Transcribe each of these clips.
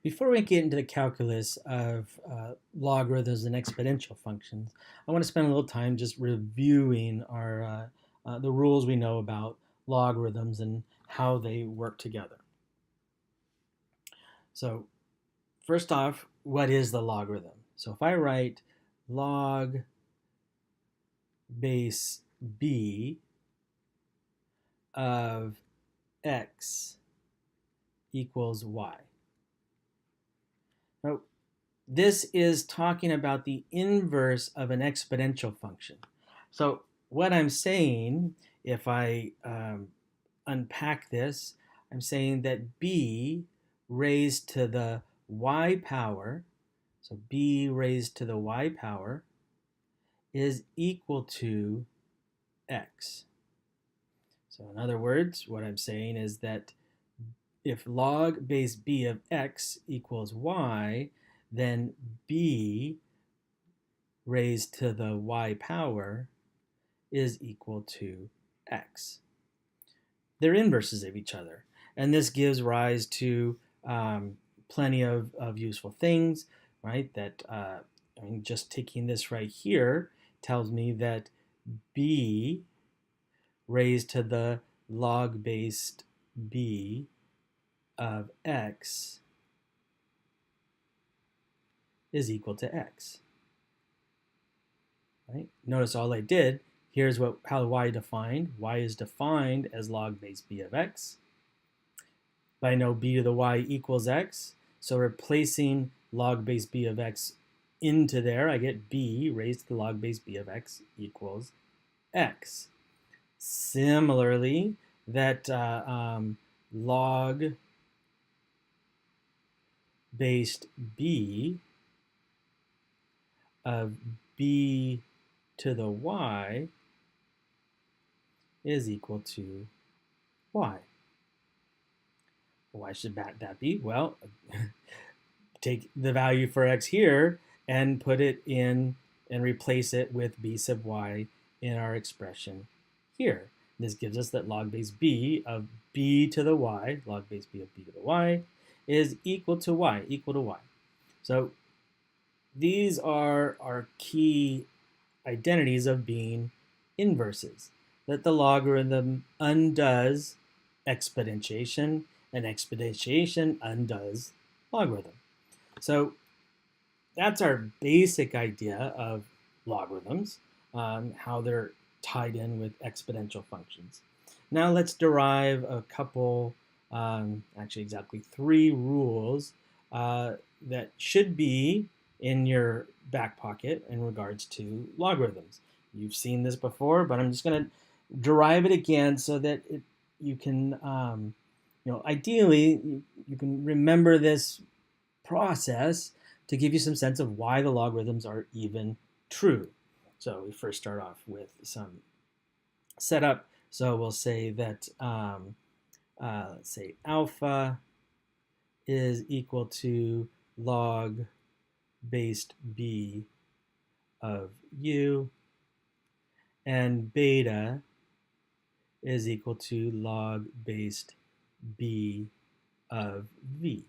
Before we get into the calculus of logarithms and exponential functions, I want to spend a little time just reviewing the rules we know about logarithms and how they work together. So first off, what is the logarithm? So if I write log base b of x equals y. Now, this is talking about the inverse of an exponential function. So what I'm saying, if I unpack this, I'm saying that b raised to the y power, so b raised to the y power, is equal to x. So in other words, what I'm saying is that if log base b of x equals y, then b raised to the y power is equal to x. They're inverses of each other. And this gives rise to plenty of useful things, right? That just taking this right here tells me that b raised to the log based b of x is equal to x. Right? Notice all I did, here's how y defined. Y is defined as log base b of x. But I know b to the y equals x, so replacing log base b of x into there, I get b raised to the log base b of x equals x. Similarly, that log based b of b to the y is equal to y. Why should that be? Well, take the value for x here and put it in and replace it with b sub y in our expression here. This gives us that log base b of b to the y, log base b of b to the y, is equal to y, equal to y. So these are our key identities of being inverses, that the logarithm undoes exponentiation, and exponentiation undoes logarithm. So that's our basic idea of logarithms, how they're tied in with exponential functions. Now let's derive a couple, actually exactly 3 rules that should be in your back pocket in regards to logarithms. You've seen this before, but I'm just going to derive it again so that you can, ideally, you can remember this process to give you some sense of why the logarithms are even true. So we first start off with some setup. So we'll say that, let's say alpha is equal to log based b of u, and beta is equal to log based b of v.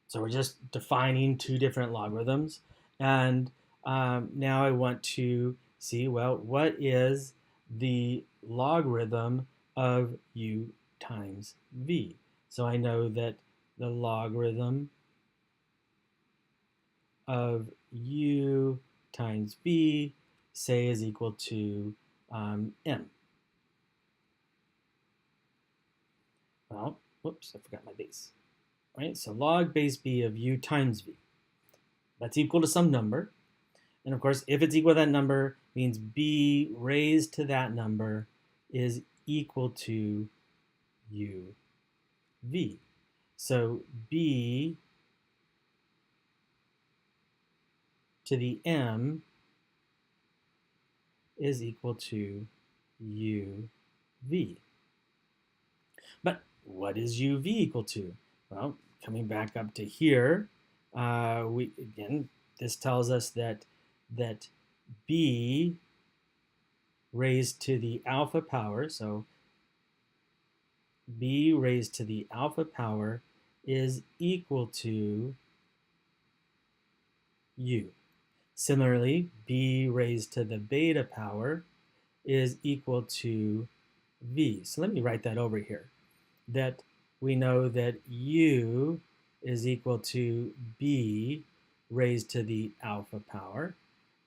So we're just defining 2 different logarithms. And now I want to see, well, what is the logarithm of u times v? So I know that the logarithm of u times v, say, is equal to m. Well, whoops, I forgot my base. Right? So log base b of u times v. That's equal to some number. And of course, if it's equal to that number, means b raised to that number is equal to u v. So b to the m is equal to u v. But what is u v equal to? Well, coming back up to here, this tells us that b raised to the alpha power, so b raised to the alpha power is equal to u. Similarly, b raised to the beta power is equal to v. So let me write that over here. That we know that u is equal to b raised to the alpha power,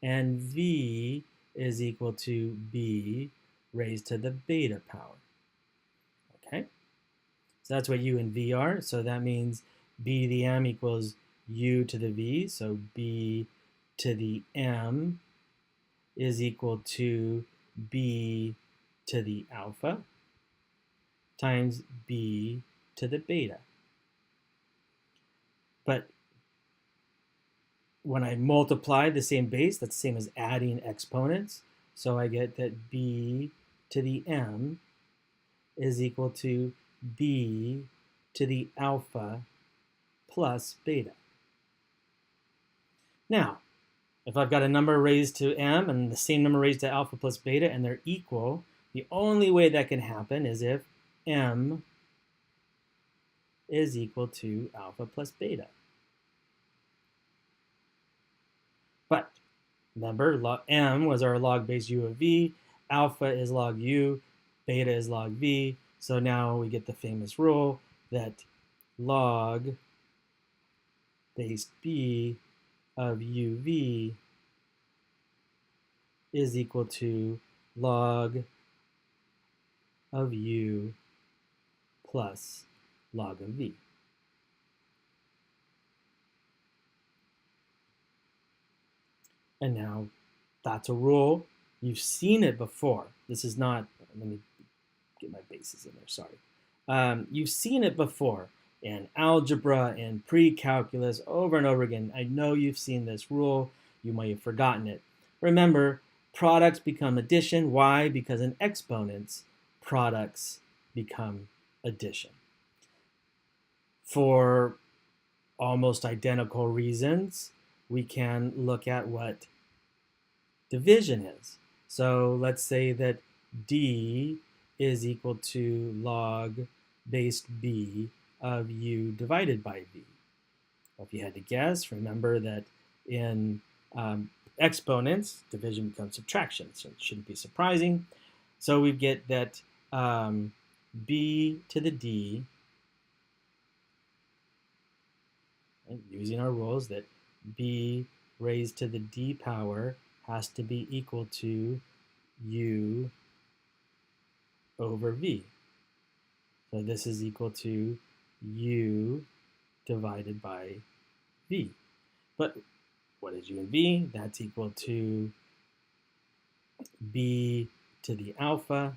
and v is equal to b raised to the beta power. Okay? So that's what u and v are. So that means b to the m equals u to the v. So b to the m is equal to b to the alpha times b to the beta. But when I multiply the same base, that's the same as adding exponents. So I get that b to the m is equal to b to the alpha plus beta. Now, if I've got a number raised to m and the same number raised to alpha plus beta and they're equal, the only way that can happen is if m is equal to alpha plus beta. But remember, m was our log base u of v, alpha is log u, beta is log v. So now we get the famous rule that log base b of uv is equal to log of u plus log of v. And now that's a rule. You've seen it before. This is not, let me get my bases in there, sorry. You've seen it before in algebra and pre-calculus over and over again. I know you've seen this rule. You might have forgotten it. Remember, products become addition. Why? Because in exponents, products become addition. For almost identical reasons, we can look at what division is. So let's say that d is equal to log base b of u divided by v. Well, if you had to guess, remember that in exponents, division becomes subtraction, so it shouldn't be surprising. So we get that b to the d, using our rules, that b raised to the d power has to be equal to u over v. So this is equal to u divided by v. But what is u and v? That's equal to b to the alpha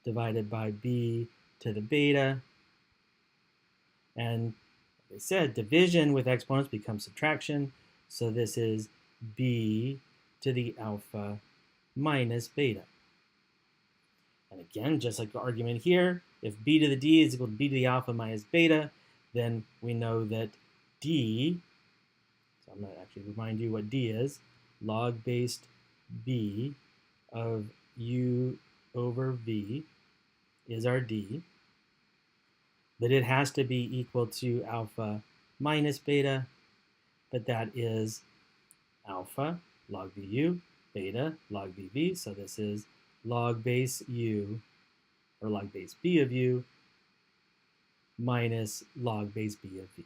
divided by b to the beta. And like I said, division with exponents becomes subtraction. So this is b to the alpha minus beta. And again, just like the argument here, if b to the d is equal to b to the alpha minus beta, then we know that d, so I'm going to actually remind you what d is, log based b of u over v is our d, but it has to be equal to alpha minus beta, but that is alpha log bu, beta log bv, so this is log base u, or log base b of u, minus log base b of v.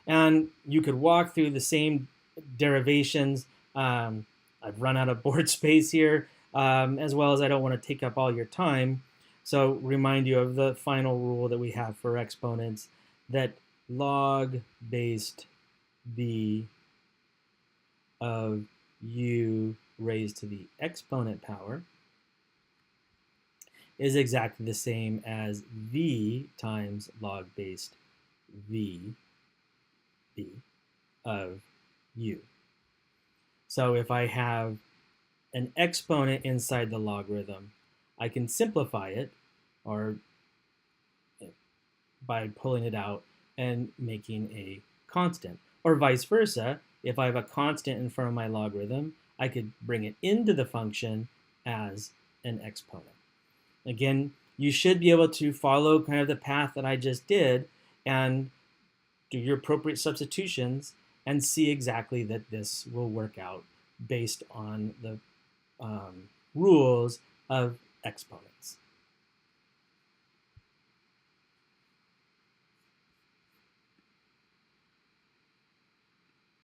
And you could walk through the same derivations. I've run out of board space here, as well as I don't want to take up all your time. So remind you of the final rule that we have for exponents, that log based b of u raised to the exponent power is exactly the same as v times log based v b of u. So if I have an exponent inside the logarithm, I can simplify it, or by pulling it out and making a constant. Or vice versa, if I have a constant in front of my logarithm, I could bring it into the function as an exponent. Again, you should be able to follow kind of the path that I just did and do your appropriate substitutions and see exactly that this will work out based on the rules of exponents.